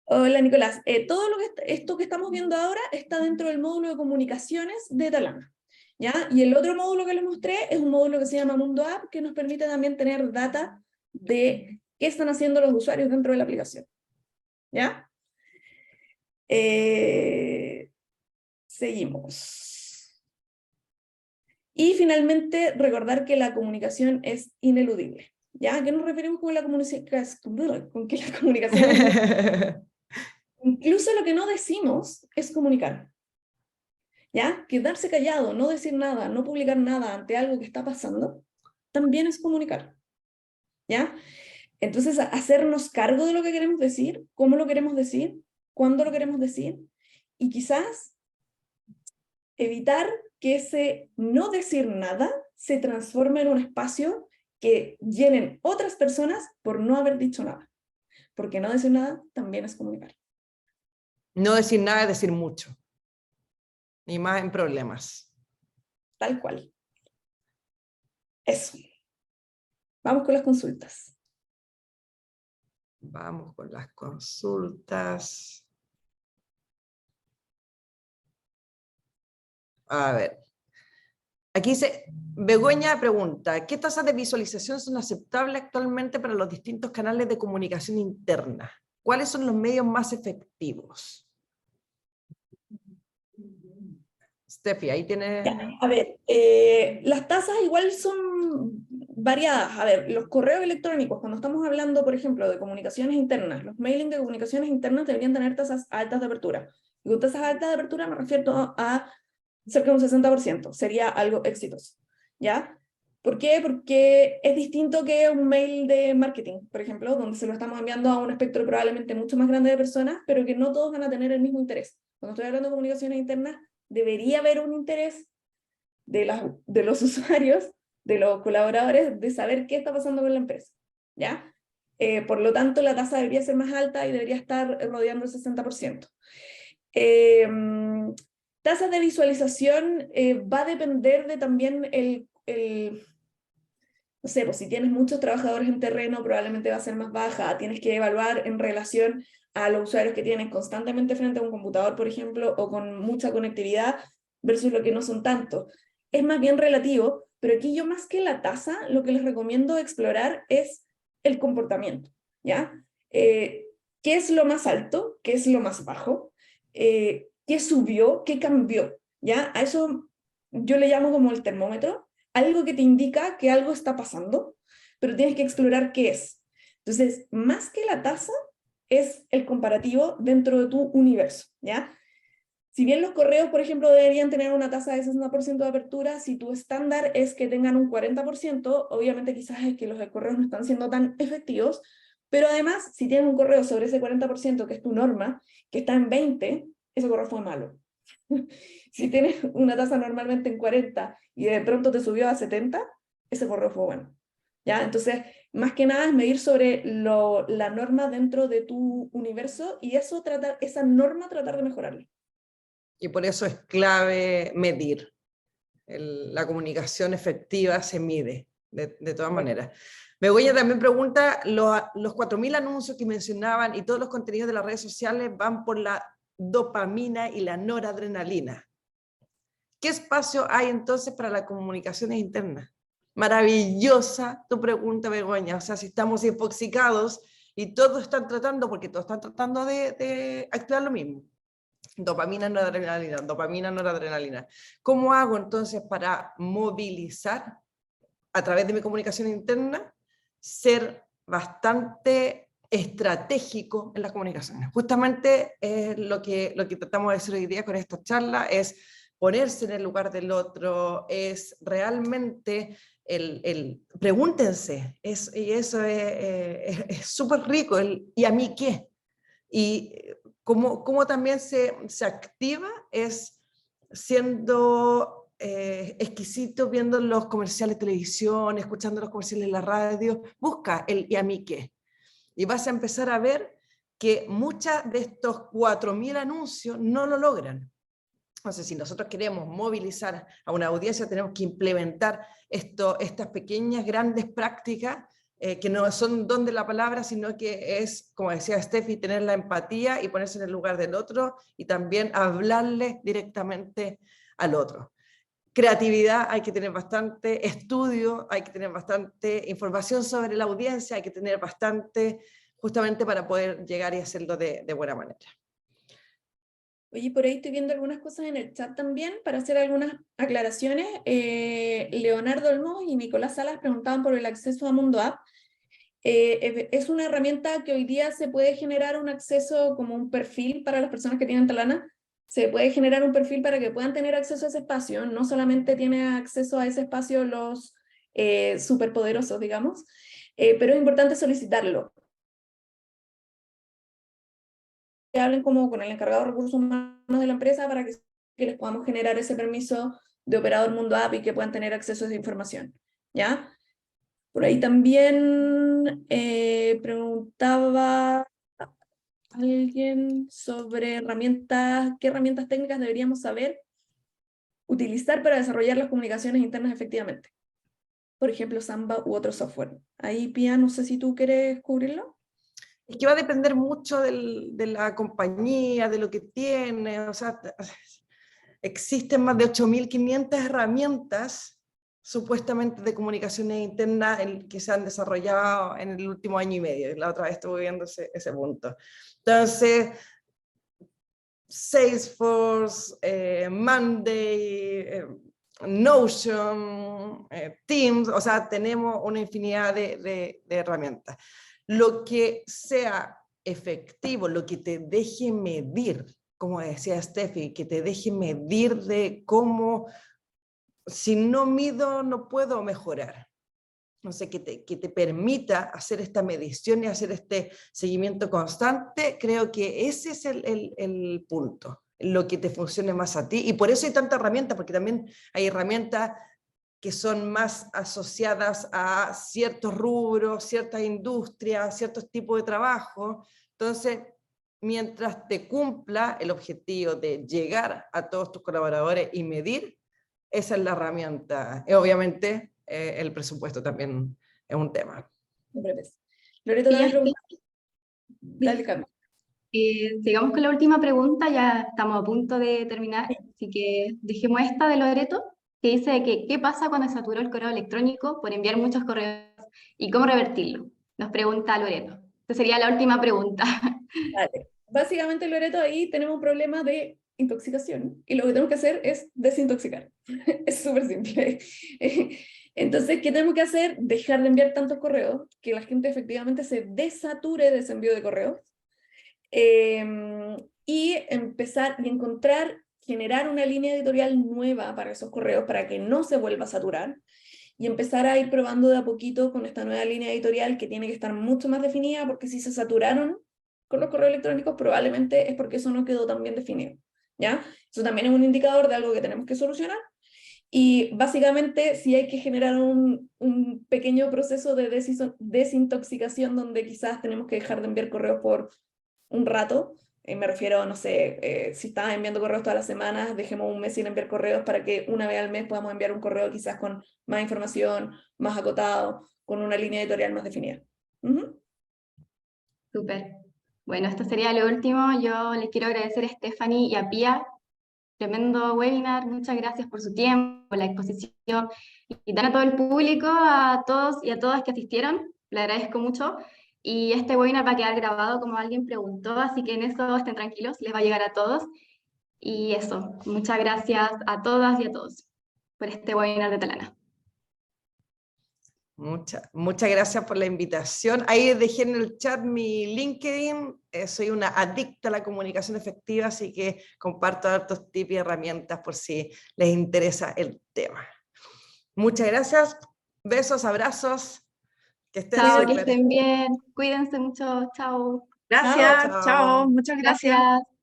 Hola Nicolás, todo esto que estamos viendo ahora está dentro del módulo de comunicaciones de Talana, ¿ya? Y el otro módulo que les mostré es un módulo que se llama Mundo App, que nos permite también tener data de qué están haciendo los usuarios dentro de la aplicación, ¿ya? Seguimos. Y finalmente, recordar que la comunicación es ineludible, ¿ya? ¿A qué nos referimos con que la comunicación es Incluso lo que no decimos es comunicar. ¿Ya? Quedarse callado, no decir nada, no publicar nada ante algo que está pasando, también es comunicar. ¿Ya? Entonces, hacernos cargo de lo que queremos decir, cómo lo queremos decir, cuándo lo queremos decir, y quizás evitar que ese no decir nada se transforme en un espacio que llenen otras personas por no haber dicho nada. Porque no decir nada también es comunicar. No decir nada es decir mucho. Y más en problemas. Tal cual. Eso. Vamos con las consultas. Vamos con las consultas. A ver. Aquí dice, Begoña pregunta, ¿qué tasas de visualización son aceptables actualmente para los distintos canales de comunicación interna? ¿Cuáles son los medios más efectivos? Steffi, ahí tiene... A ver, las tasas igual son variadas. A ver, los correos electrónicos, cuando estamos hablando, por ejemplo, de comunicaciones internas, los mailing de comunicaciones internas deberían tener tasas altas de apertura. Y con tasas altas de apertura me refiero a cerca de un 60%. Sería algo exitoso, ¿ya? ¿Por qué? Porque es distinto que un mail de marketing, por ejemplo, donde se lo estamos enviando a un espectro probablemente mucho más grande de personas, pero que no todos van a tener el mismo interés. Cuando estoy hablando de comunicaciones internas, debería haber un interés de los usuarios, de los colaboradores, de saber qué está pasando con la empresa, ¿ya? Por lo tanto, la tasa debería ser más alta y debería estar rodeando el 60%. Tasas de visualización va a depender de también no sé, pues si tienes muchos trabajadores en terreno, probablemente va a ser más baja. Tienes que evaluar en relación a los usuarios que tienen constantemente frente a un computador, por ejemplo, o con mucha conectividad, versus lo que no son tanto. Es más bien relativo, pero aquí yo más que la tasa, lo que les recomiendo explorar es el comportamiento, ¿ya? ¿Qué es lo más alto? ¿Qué es lo más bajo? ¿Qué subió? ¿Qué cambió? ¿Ya? A eso yo le llamo como el termómetro, algo que te indica que algo está pasando, pero tienes que explorar qué es. Entonces, más que la tasa, es el comparativo dentro de tu universo, ¿ya? Si bien los correos, por ejemplo, deberían tener una tasa de 60% de apertura, si tu estándar es que tengan un 40%, obviamente quizás es que los correos no están siendo tan efectivos, pero además, si tienes un correo sobre ese 40%, que es tu norma, que está en 20, ese correo fue malo. Si tienes una tasa normalmente en 40 y de pronto te subió a 70, ese correo fue bueno. ¿Ya? Entonces, más que nada es medir sobre la norma dentro de tu universo y eso esa norma tratar de mejorarla. Y por eso es clave medir. La comunicación efectiva se mide, de todas maneras. Begoña también pregunta, los 4.000 anuncios que mencionaban y todos los contenidos de las redes sociales van por la dopamina y la noradrenalina. ¿Qué espacio hay entonces para las comunicaciones internas? Maravillosa tu pregunta, Begoña. O sea, si estamos infoxicados y todos están tratando, porque todos están tratando de activar lo mismo. Dopamina, noradrenalina, dopamina, noradrenalina. ¿Cómo hago entonces para movilizar a través de mi comunicación interna, ser bastante estratégico en las comunicaciones? Justamente lo que tratamos de hacer hoy día con esta charla es ponerse en el lugar del otro, es realmente pregúntense, y eso es súper rico, ¿y a mí qué? Y cómo también se activa es siendo exquisito viendo los comerciales de televisión, escuchando los comerciales en la radio, busca el ¿y a mí qué? Y vas a empezar a ver que muchos de estos 4.000 anuncios no lo logran. Entonces, si nosotros queremos movilizar a una audiencia, tenemos que implementar estas pequeñas, grandes prácticas que no son don de la palabra, sino que es, como decía Steffi, tener la empatía y ponerse en el lugar del otro y también hablarle directamente al otro. Creatividad, hay que tener bastante estudio, hay que tener bastante información sobre la audiencia, hay que tener bastante justamente para poder llegar y hacerlo de buena manera. Oye, por ahí estoy viendo algunas cosas en el chat también para hacer algunas aclaraciones. Leonardo Olmos y Nicolás Salas preguntaban por el acceso a Mundo App. es una herramienta que hoy día se puede generar un acceso como un perfil para las personas que tienen Talana. Se puede generar un perfil para que puedan tener acceso a ese espacio. No solamente tienen acceso a ese espacio los superpoderosos, digamos, pero es importante solicitarlo. Que hablen como con el encargado de recursos humanos de la empresa para que les podamos generar ese permiso de operador Mundo App y que puedan tener acceso a esa información, ¿ya? Por ahí también preguntaba alguien sobre herramientas, qué herramientas técnicas deberíamos saber utilizar para desarrollar las comunicaciones internas efectivamente. Por ejemplo, Samba u otro software. Ahí, Pia, no sé si tú quieres cubrirlo. Es que va a depender mucho de la compañía, de lo que tiene, o sea, existen más de 8.500 herramientas supuestamente de comunicaciones internas que se han desarrollado en el último año y medio. La otra vez estuve viendo ese punto. Entonces, Salesforce, Monday, Notion, Teams, o sea, tenemos una infinidad de herramientas. Lo que sea efectivo, lo que te deje medir, como decía Steffi, que te deje medir de cómo, si no mido, no puedo mejorar. No sé, que te permita hacer esta medición y hacer este seguimiento constante, creo que ese es el punto, lo que te funcione más a ti. Y por eso hay tanta herramienta, porque también hay herramientas que son más asociadas a ciertos rubros, ciertas industrias, ciertos tipos de trabajo. Entonces, mientras te cumpla el objetivo de llegar a todos tus colaboradores y medir, esa es la herramienta. Obviamente, el presupuesto también es un tema. Loreto también pregunta. Dale, Cami. Sigamos con la última pregunta, ya estamos a punto de terminar, así que dejemos esta de Loreto, que dice que ¿qué pasa cuando saturó el correo electrónico por enviar muchos correos y cómo revertirlo? Nos pregunta Loreto. Esta sería la última pregunta. Vale. Básicamente, Loreto, ahí tenemos un problema de intoxicación y lo que tenemos que hacer es desintoxicar. Es súper simple. Entonces, ¿qué tenemos que hacer? Dejar de enviar tantos correos, que la gente efectivamente se desature de ese envío de correos, y empezar y encontrar, generar una línea editorial nueva para esos correos para que no se vuelva a saturar y empezar a ir probando de a poquito con esta nueva línea editorial que tiene que estar mucho más definida, porque si se saturaron con los correos electrónicos probablemente es porque eso no quedó tan bien definido, ¿ya? Eso también es un indicador de algo que tenemos que solucionar. Y básicamente sí hay que generar un pequeño proceso de desintoxicación donde quizás tenemos que dejar de enviar correos por un rato. Me refiero, no sé, si estás enviando correos todas las semanas, dejemos un mes sin enviar correos para que una vez al mes podamos enviar un correo quizás con más información, más acotado, con una línea editorial más definida. Súper. Bueno, esto sería lo último. Yo les quiero agradecer a Stephanie y a Pia. Tremendo webinar, muchas gracias por su tiempo, por la exposición y también a todo el público, a todos y a todas que asistieron, le agradezco mucho. Y este webinar va a quedar grabado como alguien preguntó, así que en eso estén tranquilos, les va a llegar a todos. Y eso, muchas gracias a todas y a todos por este webinar de Talana. Muchas gracias por la invitación. Ahí dejé en el chat mi LinkedIn. Soy una adicta a la comunicación efectiva, así que comparto hartos tips y herramientas por si les interesa el tema. Muchas gracias. Besos, abrazos. Que estén Chao, que estén bien. Cuídense mucho. Chao. Gracias. Chao. Chao. Muchas gracias.